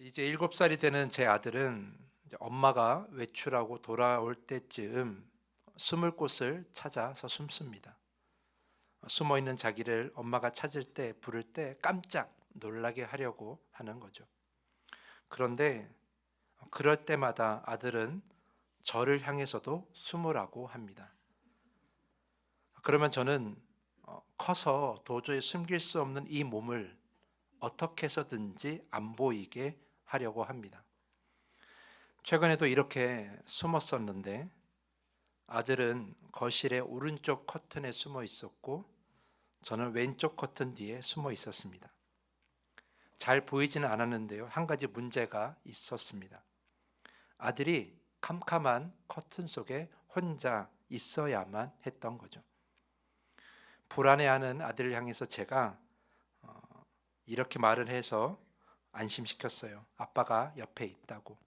이제 7살이 되는 제 아들은 이제 엄마가 외출하고 돌아올 때쯤 숨을 곳을 찾아서 숨습니다. 숨어 있는 자기를 엄마가 찾을 때, 부를 때 깜짝 놀라게 하려고 하는 거죠. 그런데 그럴 때마다 아들은 저를 향해서도 숨으라고 합니다. 그러면 저는 커서 도저히 숨길 수 없는 이 몸을 어떻게 해서든지 안 보이게 하려고 합니다. 최근에도 이렇게 숨었었는데 아들은 거실의 오른쪽 커튼에 숨어 있었고 저는 왼쪽 커튼 뒤에 숨어 있었습니다. 잘 보이지는 않았는데요. 한 가지 문제가 있었습니다. 아들이 캄캄한 커튼 속에 혼자 있어야만 했던 거죠. 불안해하는 아들을 향해서 제가 이렇게 말을 해서 안심시켰어요. 아빠가 옆에 있다고.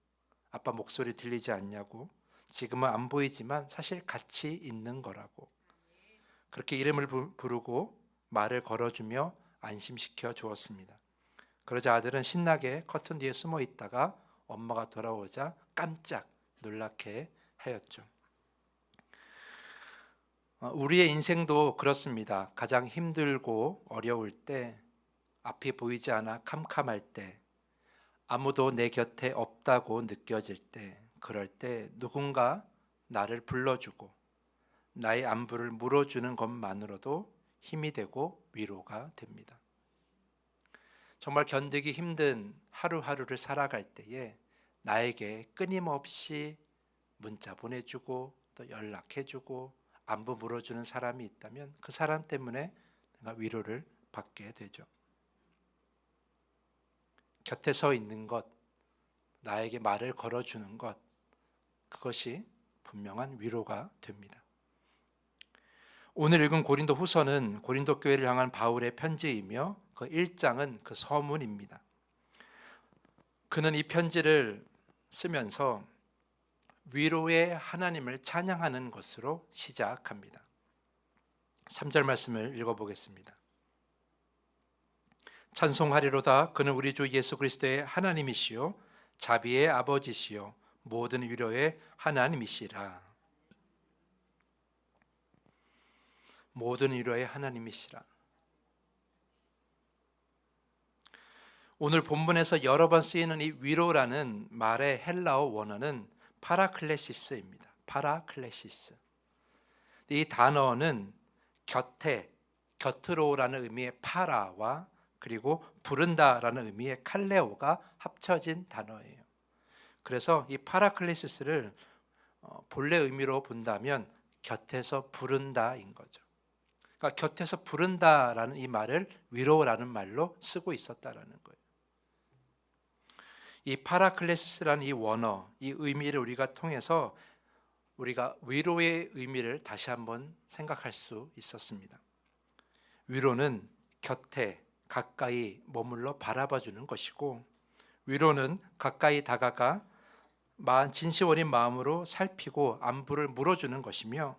아빠 목소리 들리지 않냐고. 지금은 안 보이지만 사실 같이 있는 거라고. 그렇게 이름을 부르고 말을 걸어주며 안심시켜 주었습니다. 그러자 아들은 신나게 커튼 뒤에 숨어 있다가 엄마가 돌아오자 깜짝 놀라게 하였죠. 우리의 인생도 그렇습니다. 가장 힘들고 어려울 때, 앞이 보이지 않아 캄캄할 때, 아무도 내 곁에 없다고 느껴질 때, 그럴 때 누군가 나를 불러주고 나의 안부를 물어주는 것만으로도 힘이 되고 위로가 됩니다. 정말 견디기 힘든 하루하루를 살아갈 때에 나에게 끊임없이 문자 보내주고 또 연락해주고 안부 물어주는 사람이 있다면 그 사람 때문에 내가 위로를 받게 되죠. 곁에 서 있는 것, 나에게 말을 걸어주는 것, 그것이 분명한 위로가 됩니다. 오늘 읽은 고린도 후서는 고린도 교회를 향한 바울의 편지이며 그 1장은 그 서문입니다. 그는 이 편지를 쓰면서 위로의 하나님을 찬양하는 것으로 시작합니다. 3절 말씀을 읽어보겠습니다. 찬송하리로다. 그는 우리 주 예수 그리스도의 하나님이시요 자비의 아버지시요 모든 위로의 하나님이시라. 모든 위로의 하나님이시라. 오늘 본문에서 여러 번 쓰이는 이 위로라는 말의 헬라어 원어는 파라클레시스입니다. 파라클레시스. 이 단어는 곁에, 곁으로라는 의미의 파라와 그리고 부른다라는 의미의 칼레오가 합쳐진 단어예요. 그래서 이 파라클레시스를 본래 의미로 본다면 곁에서 부른다인 거죠. 그러니까 곁에서 부른다라는 이 말을 위로라는 말로 쓰고 있었다라는 거예요. 이 파라클레시스라는 이 원어, 이 의미를 우리가 통해서 우리가 위로의 의미를 다시 한번 생각할 수 있었습니다. 위로는 곁에 가까이 머물러 바라봐 주는 것이고, 위로는 가까이 다가가 진심 어린 마음으로 살피고 안부를 물어주는 것이며,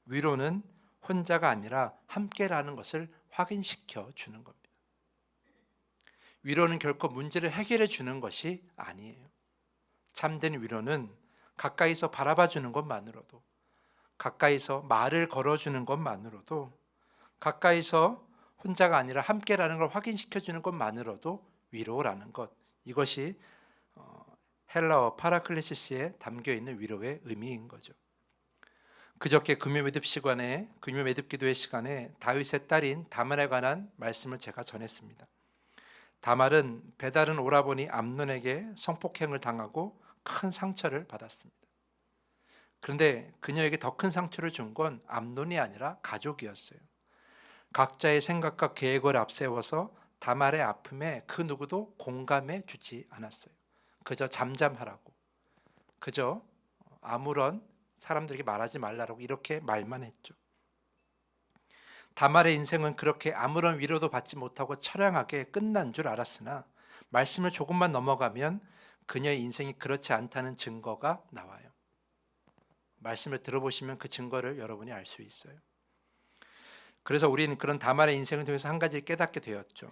위로는 혼자가 아니라 함께라는 것을 확인시켜 주는 겁니다. 위로는 결코 문제를 해결해 주는 것이 아니에요. 참된 위로는 가까이서 바라봐 주는 것만으로도, 가까이서 말을 걸어주는 것만으로도, 가까이서 혼자가 아니라 함께라는 걸 확인시켜 주는 것만으로도 위로라는 것, 이것이 헬라어 파라클레시스에 담겨 있는 위로의 의미인 거죠. 그저께 금요 매듭 기도회 시간에 다윗의 딸인 다말에 관한 말씀을 제가 전했습니다. 다말은 배다른 오라버니 암논에게 성폭행을 당하고 큰 상처를 받았습니다. 그런데 그녀에게 더 큰 상처를 준 건 암논이 아니라 가족이었어요. 각자의 생각과 계획을 앞세워서 다말의 아픔에 그 누구도 공감해 주지 않았어요. 그저 잠잠하라고, 그저 아무런 사람들에게 말하지 말라고 이렇게 말만 했죠. 다말의 인생은 그렇게 아무런 위로도 받지 못하고 처량하게 끝난 줄 알았으나 말씀을 조금만 넘어가면 그녀의 인생이 그렇지 않다는 증거가 나와요. 말씀을 들어보시면 그 증거를 여러분이 알 수 있어요. 그래서 우리는 그런 다말의 인생을 통해서 한 가지를 깨닫게 되었죠.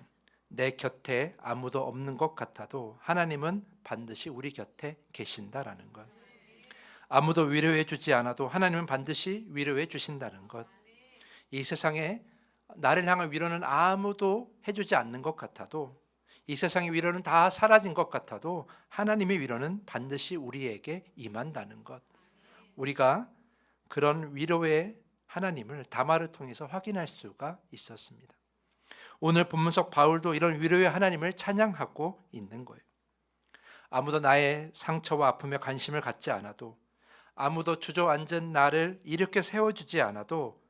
내 곁에 아무도 없는 것 같아도 하나님은 반드시 우리 곁에 계신다라는 것. 아무도 위로해 주지 않아도 하나님은 반드시 위로해 주신다는 것. 이 세상에 나를 향한 위로는 아무도 해주지 않는 것 같아도, 이 세상의 위로는 다 사라진 것 같아도 하나님의 위로는 반드시 우리에게 임한다는 것. 우리가 그런 위로의 하나님을 다말을 통해서 확인할 수가 있었습니다. 오늘 본문 속 바울도 이런 위로의 하나님을 찬양하고 있는 거예요. 아무도 나의 상처와 아픔에 관심을 갖지 않아도, 아무도 주저앉은 나를 일으켜 세워주지 않아도,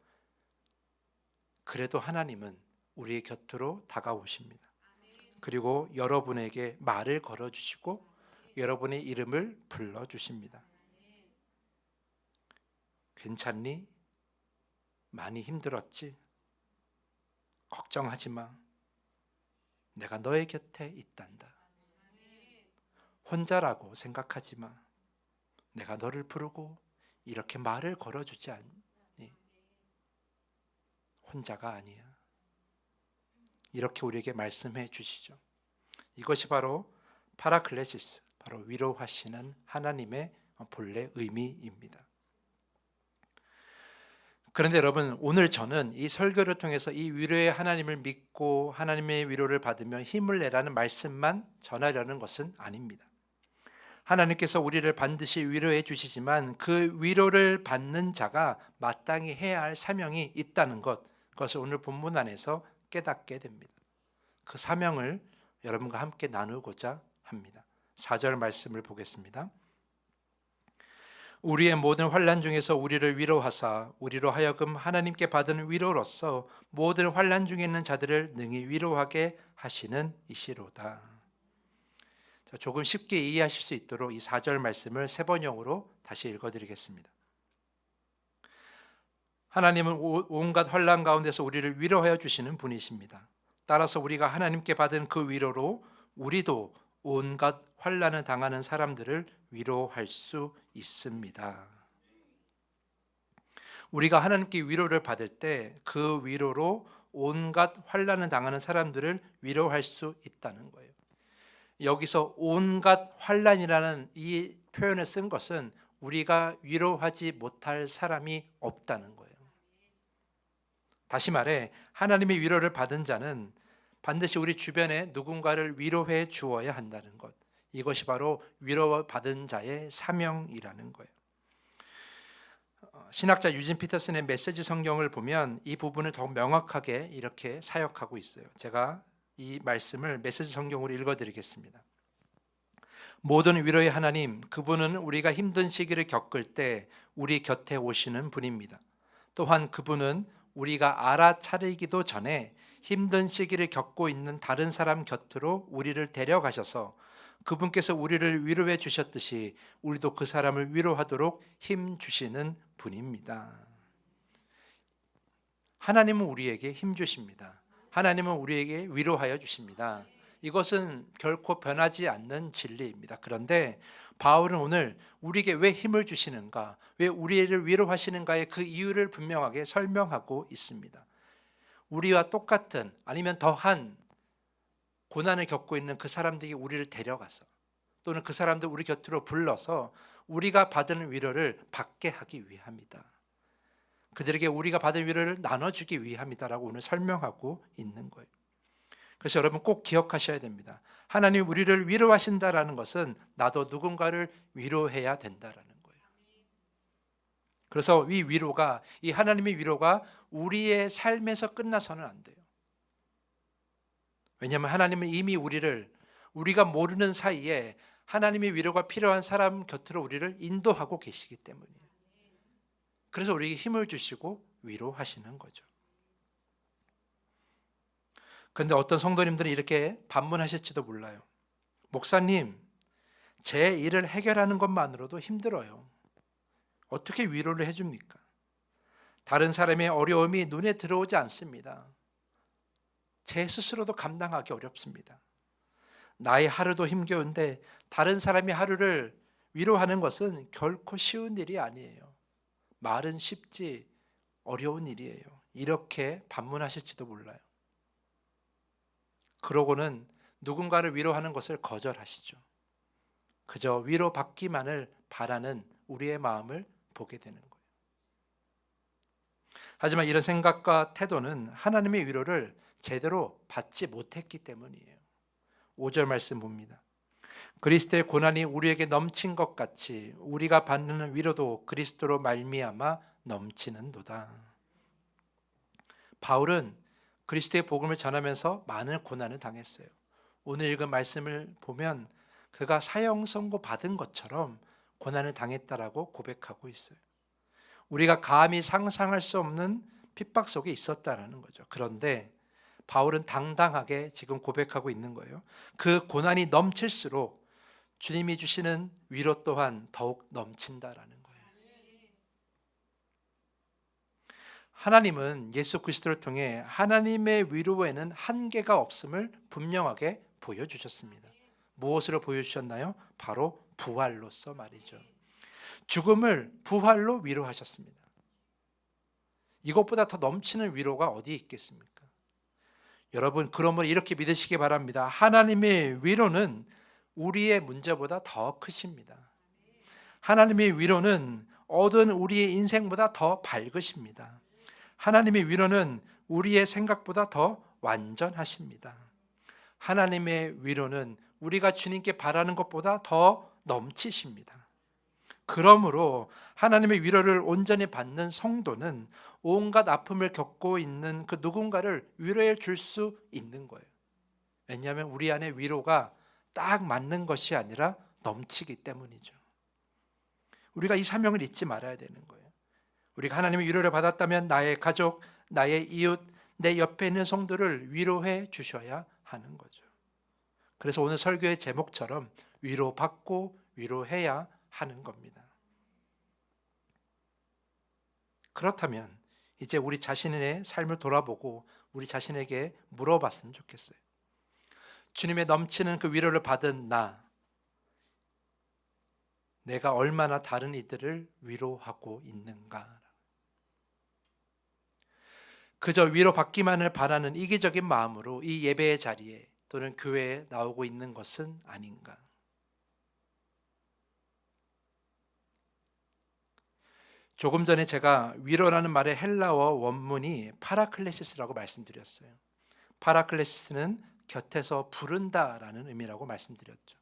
그래도 하나님은 우리의 곁으로 다가오십니다. 그리고 여러분에게 말을 걸어주시고 여러분의 이름을 불러주십니다. 괜찮니? 많이 힘들었지? 걱정하지 마. 내가 너의 곁에 있단다. 혼자라고 생각하지 마. 내가 너를 부르고 이렇게 말을 걸어주지 않니? 혼자가 아니야. 이렇게 우리에게 말씀해 주시죠. 이것이 바로 파라클레시스, 바로 위로하시는 하나님의 본래 의미입니다. 그런데 여러분, 오늘 저는 이 설교를 통해서 이 위로의 하나님을 믿고 하나님의 위로를 받으며 힘을 내라는 말씀만 전하려는 것은 아닙니다. 하나님께서 우리를 반드시 위로해 주시지만 그 위로를 받는 자가 마땅히 해야 할 사명이 있다는 것, 그것을 오늘 본문 안에서 깨닫게 됩니다. 그 사명을 여러분과 함께 나누고자 합니다. 4절 말씀을 보겠습니다. 우리의 모든 환난 중에서 우리를 위로하사 우리로 하여금 하나님께 받은 위로로서 모든 환난 중에 있는 자들을 능히 위로하게 하시는 이시로다. 조금 쉽게 이해하실 수 있도록 이 4절 말씀을 세 번역으로 다시 읽어드리겠습니다. 하나님은 온갖 환난 가운데서 우리를 위로하여 주시는 분이십니다. 따라서 우리가 하나님께 받은 그 위로로 우리도 온갖 환난을 당하는 사람들을 위로할 수 있습니다. 우리가 하나님께 위로를 받을 때 그 위로로 온갖 환난을 당하는 사람들을 위로할 수 있다는 거예요. 여기서 온갖 환난이라는 이 표현을 쓴 것은 우리가 위로하지 못할 사람이 없다는 거예요. 다시 말해 하나님의 위로를 받은 자는 반드시 우리 주변에 누군가를 위로해 주어야 한다는 것, 이것이 바로 위로받은 자의 사명이라는 거예요. 신학자 유진 피터슨의 메시지 성경을 보면 이 부분을 더욱 명확하게 이렇게 사역하고 있어요. 제가 이 말씀을 메시지 성경으로 읽어드리겠습니다. 모든 위로의 하나님, 그분은 우리가 힘든 시기를 겪을 때 우리 곁에 오시는 분입니다. 또한 그분은 우리가 알아차리기도 전에 힘든 시기를 겪고 있는 다른 사람 곁으로 우리를 데려가셔서 그분께서 우리를 위로해 주셨듯이 우리도 그 사람을 위로하도록 힘 주시는 분입니다. 하나님은 우리에게 힘 주십니다. 하나님은 우리에게 위로하여 주십니다. 이것은 결코 변하지 않는 진리입니다. 그런데 바울은 오늘 우리에게 왜 힘을 주시는가, 왜 우리를 위로하시는가의 그 이유를 분명하게 설명하고 있습니다. 우리와 똑같은 아니면 더한 고난을 겪고 있는 그 사람들이 우리를 데려가서, 또는 그 사람들 우리 곁으로 불러서 우리가 받은 위로를 받게 하기 위함이다. 그들에게 우리가 받은 위로를 나눠주기 위함이다라고 오늘 설명하고 있는 거예요. 그래서 여러분 꼭 기억하셔야 됩니다. 하나님이 우리를 위로하신다라는 것은 나도 누군가를 위로해야 된다라는 거예요. 그래서 이 하나님의 위로가 우리의 삶에서 끝나서는 안 돼요. 왜냐하면 하나님은 이미 우리가 모르는 사이에 하나님의 위로가 필요한 사람 곁으로 우리를 인도하고 계시기 때문이에요. 그래서 우리에게 힘을 주시고 위로하시는 거죠. 그런데 어떤 성도님들은 이렇게 반문하실지도 몰라요. 목사님, 제 일을 해결하는 것만으로도 힘들어요. 어떻게 위로를 해줍니까? 다른 사람의 어려움이 눈에 들어오지 않습니다. 제 스스로도 감당하기 어렵습니다. 나의 하루도 힘겨운데 다른 사람의 하루를 위로하는 것은 결코 쉬운 일이 아니에요. 말은 쉽지 어려운 일이에요. 이렇게 반문하실지도 몰라요. 그러고는 누군가를 위로하는 것을 거절하시죠. 그저 위로받기만을 바라는 우리의 마음을 보게 되는 거예요. 하지만 이런 생각과 태도는 하나님의 위로를 제대로 받지 못했기 때문이에요. 5절 말씀 봅니다. 그리스도의 고난이 우리에게 넘친 것 같이 우리가 받는 위로도 그리스도로 말미암아 넘치는도다. 바울은 그리스도의 복음을 전하면서 많은 고난을 당했어요. 오늘 읽은 말씀을 보면 그가 사형 선고 받은 것처럼 고난을 당했다라고 고백하고 있어요. 우리가 감히 상상할 수 없는 핍박 속에 있었다라는 거죠. 그런데 바울은 당당하게 지금 고백하고 있는 거예요. 그 고난이 넘칠수록 주님이 주시는 위로 또한 더욱 넘친다라는 거예요. 하나님은 예수 그리스도를 통해 하나님의 위로에는 한계가 없음을 분명하게 보여주셨습니다. 무엇으로 보여주셨나요? 바로 부활로서 말이죠. 죽음을 부활로 위로하셨습니다. 이것보다 더 넘치는 위로가 어디 있겠습니까? 여러분, 그러므로 이렇게 믿으시기 바랍니다. 하나님의 위로는 우리의 문제보다 더 크십니다. 하나님의 위로는 어두운 우리의 인생보다 더 밝으십니다. 하나님의 위로는 우리의 생각보다 더 완전하십니다. 하나님의 위로는 우리가 주님께 바라는 것보다 더 넘치십니다. 그러므로 하나님의 위로를 온전히 받는 성도는 온갖 아픔을 겪고 있는 그 누군가를 위로해 줄 수 있는 거예요. 왜냐하면 우리 안에 위로가 딱 맞는 것이 아니라 넘치기 때문이죠. 우리가 이 사명을 잊지 말아야 되는 거예요. 우리가 하나님의 위로를 받았다면 나의 가족, 나의 이웃, 내 옆에 있는 성도를 위로해 주셔야 하는 거죠. 그래서 오늘 설교의 제목처럼 위로받고 위로해야 하는 겁니다. 그렇다면 이제 우리 자신의 삶을 돌아보고 우리 자신에게 물어봤으면 좋겠어요. 주님의 넘치는 그 위로를 받은 내가 얼마나 다른 이들을 위로하고 있는가? 그저 위로받기만을 바라는 이기적인 마음으로 이 예배의 자리에 또는 교회에 나오고 있는 것은 아닌가? 조금 전에 제가 위로라는 말의 헬라어 원문이 파라클레시스라고 말씀드렸어요. 파라클레시스는 곁에서 부른다라는 의미라고 말씀드렸죠.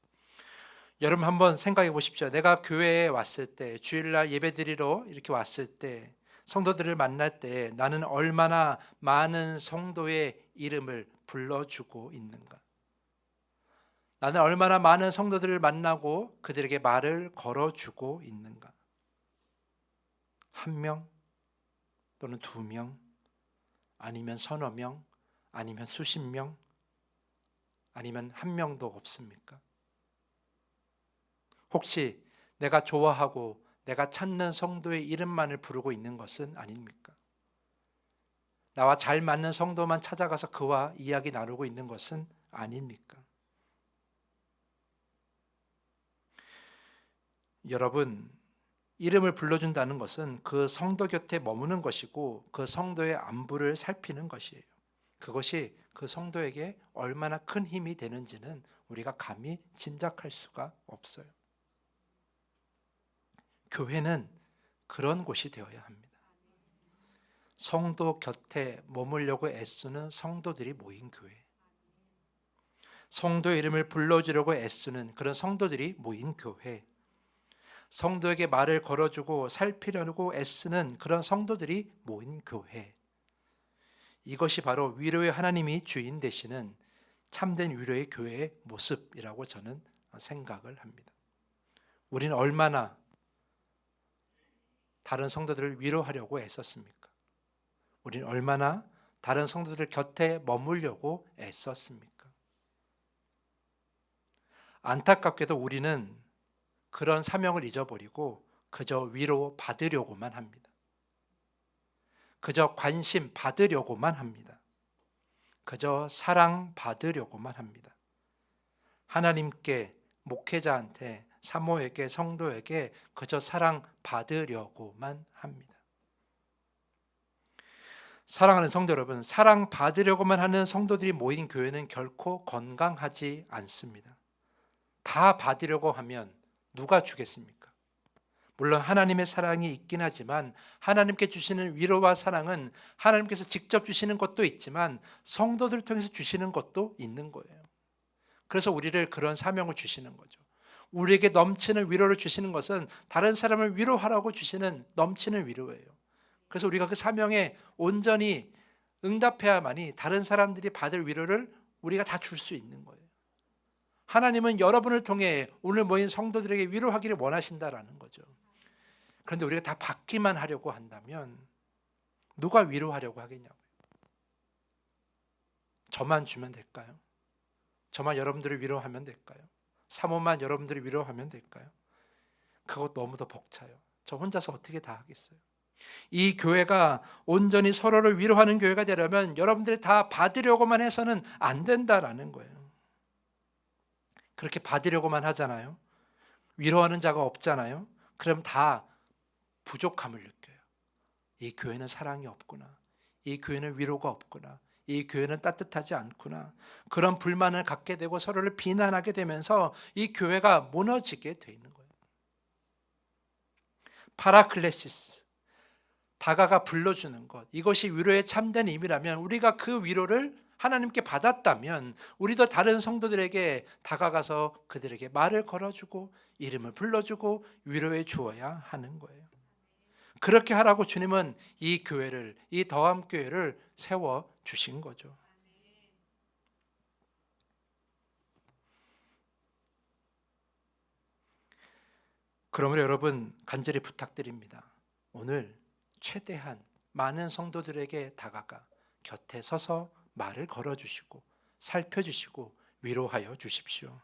여러분 한번 생각해 보십시오. 내가 교회에 왔을 때, 주일날 예배드리러 이렇게 왔을 때, 성도들을 만날 때 나는 얼마나 많은 성도의 이름을 불러주고 있는가? 나는 얼마나 많은 성도들을 만나고 그들에게 말을 걸어주고 있는가? 한 명 또는 두 명, 아니면 서너 명, 아니면 수십 명, 아니면 한 명도 없습니까? 혹시 내가 좋아하고 내가 찾는 성도의 이름만을 부르고 있는 것은 아닙니까? 나와 잘 맞는 성도만 찾아가서 그와 이야기 나누고 있는 것은 아닙니까? 여러분, 이름을 불러준다는 것은 그 성도 곁에 머무는 것이고 그 성도의 안부를 살피는 것이에요. 그것이 그 성도에게 얼마나 큰 힘이 되는지는 우리가 감히 짐작할 수가 없어요. 교회는 그런 곳이 되어야 합니다. 성도 곁에 머물려고 애쓰는 성도들이 모인 교회, 성도의 이름을 불러주려고 애쓰는 그런 성도들이 모인 교회, 성도에게 말을 걸어주고 살피려고 애쓰는 그런 성도들이 모인 교회, 이것이 바로 위로의 하나님이 주인 되시는 참된 위로의 교회의 모습이라고 저는 생각을 합니다. 우리는 얼마나 다른 성도들을 위로하려고 애썼습니까? 우리는 얼마나 다른 성도들 곁에 머물려고 애썼습니까? 안타깝게도 우리는 그런 사명을 잊어버리고 그저 위로 받으려고만 합니다. 그저 관심 받으려고만 합니다. 그저 사랑 받으려고만 합니다. 하나님께, 목회자한테, 사모에게, 성도에게 그저 사랑 받으려고만 합니다. 사랑하는 성도 여러분, 사랑 받으려고만 하는 성도들이 모인 교회는 결코 건강하지 않습니다. 다 받으려고 하면 누가 주겠습니까? 물론 하나님의 사랑이 있긴 하지만 하나님께 주시는 위로와 사랑은 하나님께서 직접 주시는 것도 있지만 성도들을 통해서 주시는 것도 있는 거예요. 그래서 우리를 그런 사명을 주시는 거죠. 우리에게 넘치는 위로를 주시는 것은 다른 사람을 위로하라고 주시는 넘치는 위로예요. 그래서 우리가 그 사명에 온전히 응답해야만이 다른 사람들이 받을 위로를 우리가 다 줄 수 있는 거예요. 하나님은 여러분을 통해 오늘 모인 성도들에게 위로하기를 원하신다라는 거죠. 그런데 우리가 다 받기만 하려고 한다면 누가 위로하려고 하겠냐고요. 저만 주면 될까요? 저만 여러분들을 위로하면 될까요? 사모만 여러분들을 위로하면 될까요? 그것 너무도 벅차요. 저 혼자서 어떻게 다 하겠어요? 이 교회가 온전히 서로를 위로하는 교회가 되려면 여러분들이 다 받으려고만 해서는 안 된다라는 거예요. 그렇게 받으려고만 하잖아요. 위로하는 자가 없잖아요. 그럼 다 부족함을 느껴요. 이 교회는 사랑이 없구나. 이 교회는 위로가 없구나. 이 교회는 따뜻하지 않구나. 그런 불만을 갖게 되고 서로를 비난하게 되면서 이 교회가 무너지게 돼 있는 거예요. 파라클레시스, 다가가 불러주는 것, 이것이 위로의 참된 의미라면 우리가 그 위로를 하나님께 받았다면 우리도 다른 성도들에게 다가가서 그들에게 말을 걸어주고 이름을 불러주고 위로해 주어야 하는 거예요. 그렇게 하라고 주님은 이 교회를, 이 더함교회를 세워 주신 거죠. 그러므로 여러분 간절히 부탁드립니다. 오늘 최대한 많은 성도들에게 다가가 곁에 서서 말을 걸어주시고 살펴주시고 위로하여 주십시오.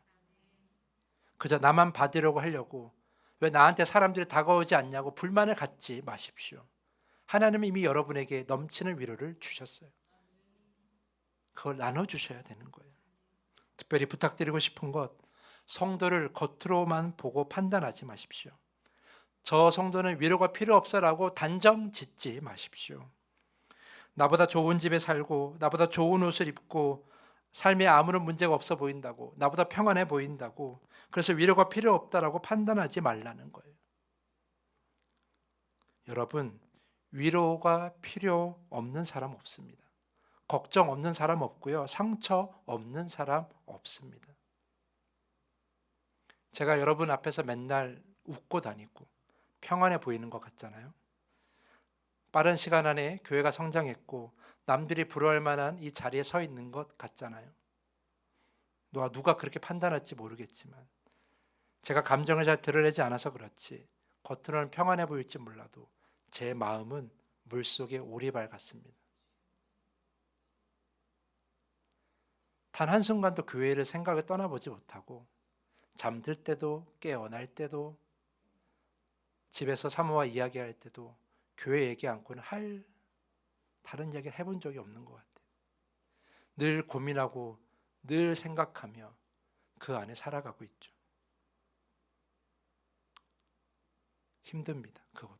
그저 나만 받으려고 하려고 왜 나한테 사람들이 다가오지 않냐고 불만을 갖지 마십시오. 하나님은 이미 여러분에게 넘치는 위로를 주셨어요. 그걸 나눠주셔야 되는 거예요. 특별히 부탁드리고 싶은 것, 성도를 겉으로만 보고 판단하지 마십시오. 저 성도는 위로가 필요 없어라고 단정 짓지 마십시오. 나보다 좋은 집에 살고 나보다 좋은 옷을 입고 삶에 아무런 문제가 없어 보인다고, 나보다 평안해 보인다고, 그래서 위로가 필요 없다라고 판단하지 말라는 거예요. 여러분, 위로가 필요 없는 사람 없습니다. 걱정 없는 사람 없고요. 상처 없는 사람 없습니다. 제가 여러분 앞에서 맨날 웃고 다니고 평안해 보이는 것 같잖아요. 빠른 시간 안에 교회가 성장했고 남들이 부러워할 만한 이 자리에 서 있는 것 같잖아요. 누가 그렇게 판단할지 모르겠지만 제가 감정을 잘 드러내지 않아서 그렇지 겉으로는 평안해 보일지 몰라도 제 마음은 물속의 오리발 같습니다. 단 한순간도 교회를 생각을 떠나보지 못하고 잠들 때도 깨어날 때도 집에서 사모와 이야기할 때도 교회 얘기 않고는 다른 이야기를 해본 적이 없는 것 같아요. 늘 고민하고 늘 생각하며 그 안에 살아가고 있죠. 힘듭니다. 그것도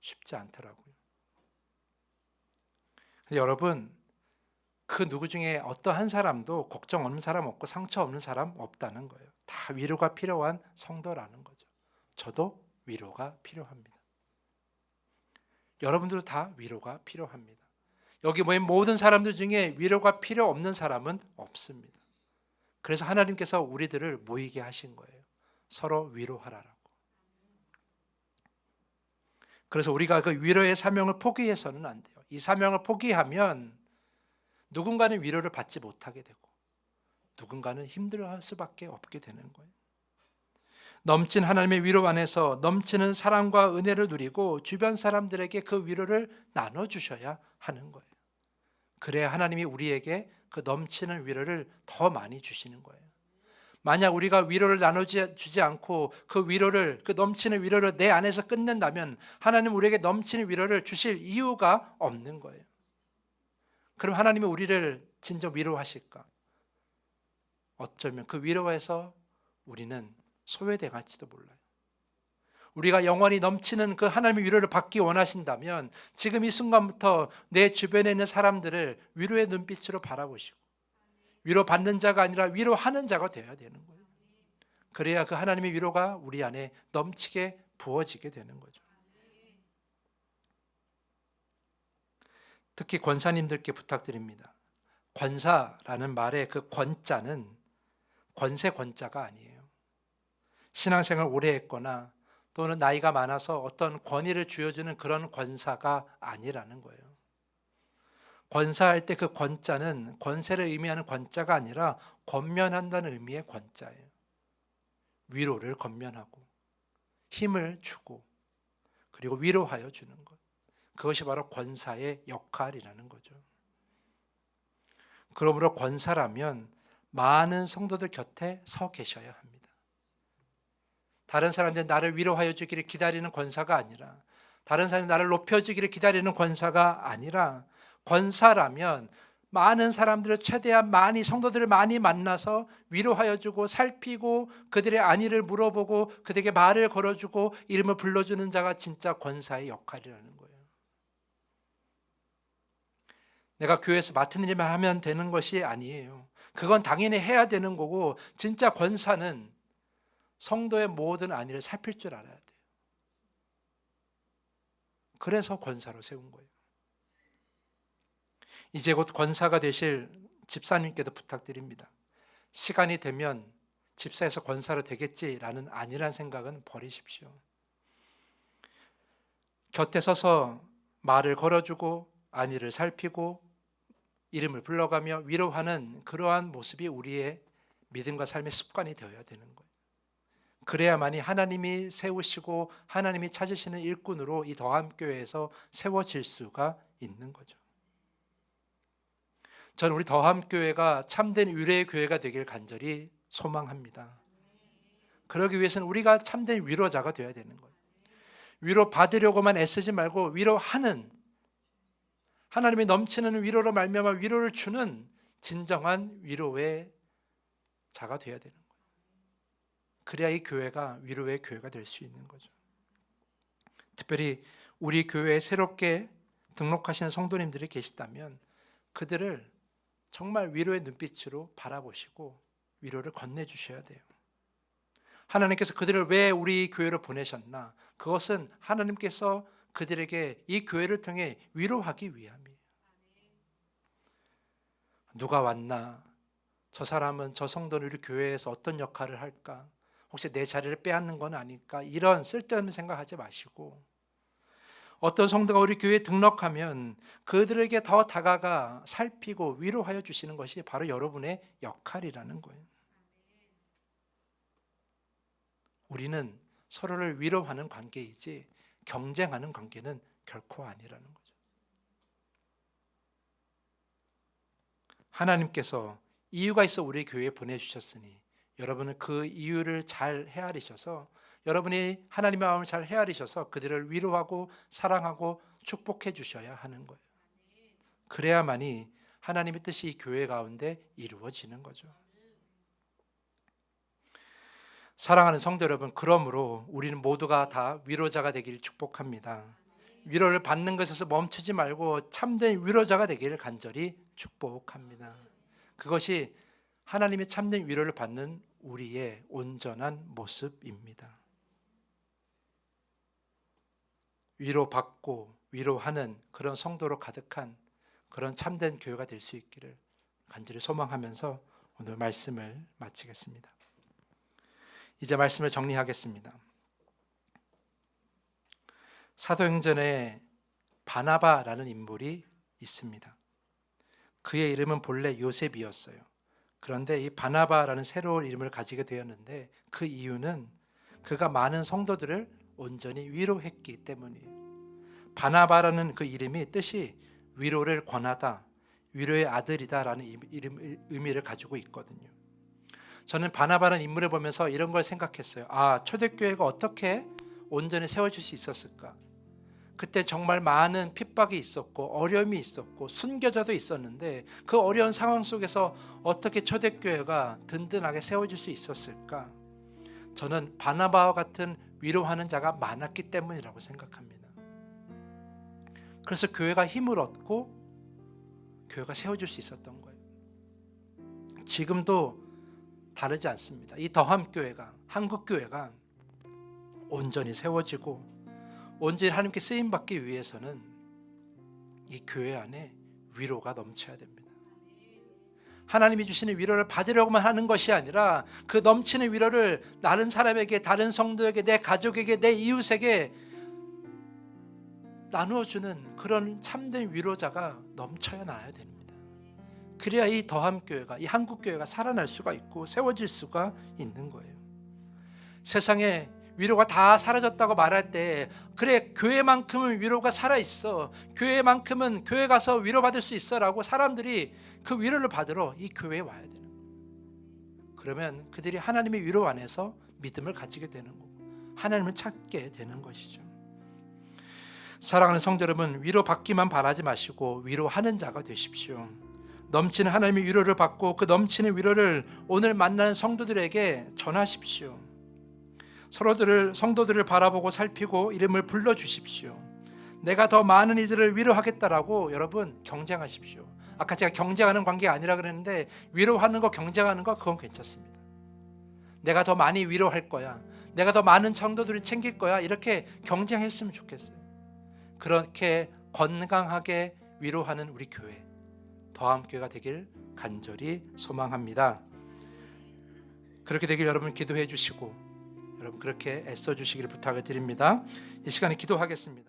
쉽지 않더라고요. 근데 여러분, 그 누구 중에 어떤 한 사람도 걱정 없는 사람 없고 상처 없는 사람 없다는 거예요. 다 위로가 필요한 성도라는 거죠. 저도 위로가 필요합니다. 여러분들도 다 위로가 필요합니다. 여기 모인 모든 사람들 중에 위로가 필요 없는 사람은 없습니다. 그래서 하나님께서 우리들을 모이게 하신 거예요. 서로 위로하라고. 그래서 우리가 그 위로의 사명을 포기해서는 안 돼요. 이 사명을 포기하면 누군가는 위로를 받지 못하게 되고 누군가는 힘들어할 수밖에 없게 되는 거예요. 넘친 하나님의 위로 안에서 넘치는 사랑과 은혜를 누리고 주변 사람들에게 그 위로를 나눠주셔야 하는 거예요. 그래야 하나님이 우리에게 그 넘치는 위로를 더 많이 주시는 거예요. 만약 우리가 위로를 나눠주지 않고 그 넘치는 위로를 내 안에서 끝낸다면 하나님은 우리에게 넘치는 위로를 주실 이유가 없는 거예요. 그럼 하나님이 우리를 진정 위로하실까? 어쩌면 그 위로에서 우리는 소외당할지도 몰라요. 우리가 영원히 넘치는 그 하나님의 위로를 받기 원하신다면 지금 이 순간부터 내 주변에 있는 사람들을 위로의 눈빛으로 바라보시고 위로받는 자가 아니라 위로하는 자가 되어야 되는 거예요. 그래야 그 하나님의 위로가 우리 안에 넘치게 부어지게 되는 거죠. 특히 권사님들께 부탁드립니다. 권사라는 말의 그 권자는 권세 권자가 아니에요. 신앙생활 오래 했거나 또는 나이가 많아서 어떤 권위를 쥐어주는 그런 권사가 아니라는 거예요. 권사할 때 그 권자는 권세를 의미하는 권자가 아니라 권면한다는 의미의 권자예요. 위로를 권면하고 힘을 주고 그리고 위로하여 주는 것. 그것이 바로 권사의 역할이라는 거죠. 그러므로 권사라면 많은 성도들 곁에 서 계셔야 합니다. 다른 사람들 나를 위로하여 주기를 기다리는 권사가 아니라, 다른 사람이 나를 높여주기를 기다리는 권사가 아니라, 권사라면 많은 사람들을 최대한 많이 성도들을 많이 만나서 위로하여 주고 살피고 그들의 안위를 물어보고 그들에게 말을 걸어주고 이름을 불러주는 자가 진짜 권사의 역할이라는 거예요. 내가 교회에서 맡은 일만 하면 되는 것이 아니에요. 그건 당연히 해야 되는 거고, 진짜 권사는 성도의 모든 안위를 살필 줄 알아야 돼요. 그래서 권사로 세운 거예요. 이제 곧 권사가 되실 집사님께도 부탁드립니다. 시간이 되면 집사에서 권사로 되겠지라는 아니란 생각은 버리십시오. 곁에 서서 말을 걸어주고 안위를 살피고 이름을 불러가며 위로하는 그러한 모습이 우리의 믿음과 삶의 습관이 되어야 되는 거예요. 그래야만이 하나님이 세우시고 하나님이 찾으시는 일꾼으로 이 더함교회에서 세워질 수가 있는 거죠. 저는 우리 더함교회가 참된 위로의 교회가 되길 간절히 소망합니다. 그러기 위해서는 우리가 참된 위로자가 되어야 되는 거예요. 위로 받으려고만 애쓰지 말고 위로하는, 하나님이 넘치는 위로로 말미암아 위로를 주는 진정한 위로의 자가 되어야 되는 거예요. 그래야 이 교회가 위로의 교회가 될 수 있는 거죠. 특별히 우리 교회에 새롭게 등록하시는 성도님들이 계시다면 그들을 정말 위로의 눈빛으로 바라보시고 위로를 건네주셔야 돼요. 하나님께서 그들을 왜 우리 교회로 보내셨나? 그것은 하나님께서 그들에게 이 교회를 통해 위로하기 위함이에요. 누가 왔나? 저 사람은, 저 성도는 우리 교회에서 어떤 역할을 할까? 혹시 내 자리를 빼앗는 건 아닐까? 이런 쓸데없는 생각하지 마시고, 어떤 성도가 우리 교회에 등록하면 그들에게 더 다가가 살피고 위로하여 주시는 것이 바로 여러분의 역할이라는 거예요. 우리는 서로를 위로하는 관계이지 경쟁하는 관계는 결코 아니라는 거죠. 하나님께서 이유가 있어 우리 교회에 보내주셨으니 여러분은 그 이유를 잘 헤아리셔서, 여러분이 하나님의 마음을 잘 헤아리셔서 그들을 위로하고 사랑하고 축복해 주셔야 하는 거예요. 그래야만이 하나님의 뜻이 이 교회 가운데 이루어지는 거죠. 사랑하는 성도 여러분, 그러므로 우리는 모두가 다 위로자가 되기를 축복합니다. 위로를 받는 것에서 멈추지 말고 참된 위로자가 되기를 간절히 축복합니다. 그것이 하나님의 참된 위로를 받는 우리의 온전한 모습입니다. 위로받고 위로하는 그런 성도로 가득한 그런 참된 교회가 될 수 있기를 간절히 소망하면서 오늘 말씀을 마치겠습니다. 이제 말씀을 정리하겠습니다. 사도행전에 바나바라는 인물이 있습니다. 그의 이름은 본래 요셉이었어요. 그런데 이 바나바라는 새로운 이름을 가지게 되었는데 그 이유는 그가 많은 성도들을 온전히 위로했기 때문이에요. 바나바라는 그 이름이 뜻이 위로를 권하다, 위로의 아들이다라는 의미를 가지고 있거든요. 저는 바나바라는 인물을 보면서 이런 걸 생각했어요. 초대교회가 어떻게 온전히 세워질 수 있었을까? 그때 정말 많은 핍박이 있었고 어려움이 있었고 순교자도 있었는데 그 어려운 상황 속에서 어떻게 초대교회가 든든하게 세워질 수 있었을까? 저는 바나바와 같은 위로하는 자가 많았기 때문이라고 생각합니다. 그래서 교회가 힘을 얻고 교회가 세워질 수 있었던 거예요. 지금도 다르지 않습니다. 이 더함교회가, 한국교회가 온전히 세워지고 온전히 하나님께 쓰임받기 위해서는 이 교회 안에 위로가 넘쳐야 됩니다. 하나님이 주시는 위로를 받으려고만 하는 것이 아니라 그 넘치는 위로를 다른 사람에게, 다른 성도에게, 내 가족에게, 내 이웃에게 나누어주는 그런 참된 위로자가 넘쳐야 나야 됩니다. 그래야 이 더함교회가, 이 한국교회가 살아날 수가 있고 세워질 수가 있는 거예요. 세상에 위로가 다 사라졌다고 말할 때, 그래 교회만큼은 위로가 살아있어, 교회만큼은 교회 가서 위로받을 수 있어 라고 사람들이 그 위로를 받으러 이 교회에 와야 되는 거예요. 그러면 그들이 하나님의 위로 안에서 믿음을 가지게 되는 거고 하나님을 찾게 되는 것이죠. 사랑하는 성도 여러분, 위로받기만 바라지 마시고 위로하는 자가 되십시오. 넘치는 하나님의 위로를 받고 그 넘치는 위로를 오늘 만나는 성도들에게 전하십시오. 성도들을 바라보고 살피고 이름을 불러주십시오. 내가 더 많은 이들을 위로하겠다라고 여러분 경쟁하십시오. 아까 제가 경쟁하는 관계가 아니라 그랬는데 위로하는 거, 경쟁하는 거, 그건 괜찮습니다. 내가 더 많이 위로할 거야, 내가 더 많은 성도들을 챙길 거야, 이렇게 경쟁했으면 좋겠어요. 그렇게 건강하게 위로하는 우리 교회, 더함교회가 되길 간절히 소망합니다. 그렇게 되길 여러분 기도해 주시고 여러분 그렇게 애써 주시기를 부탁을 드립니다. 이 시간에 기도하겠습니다.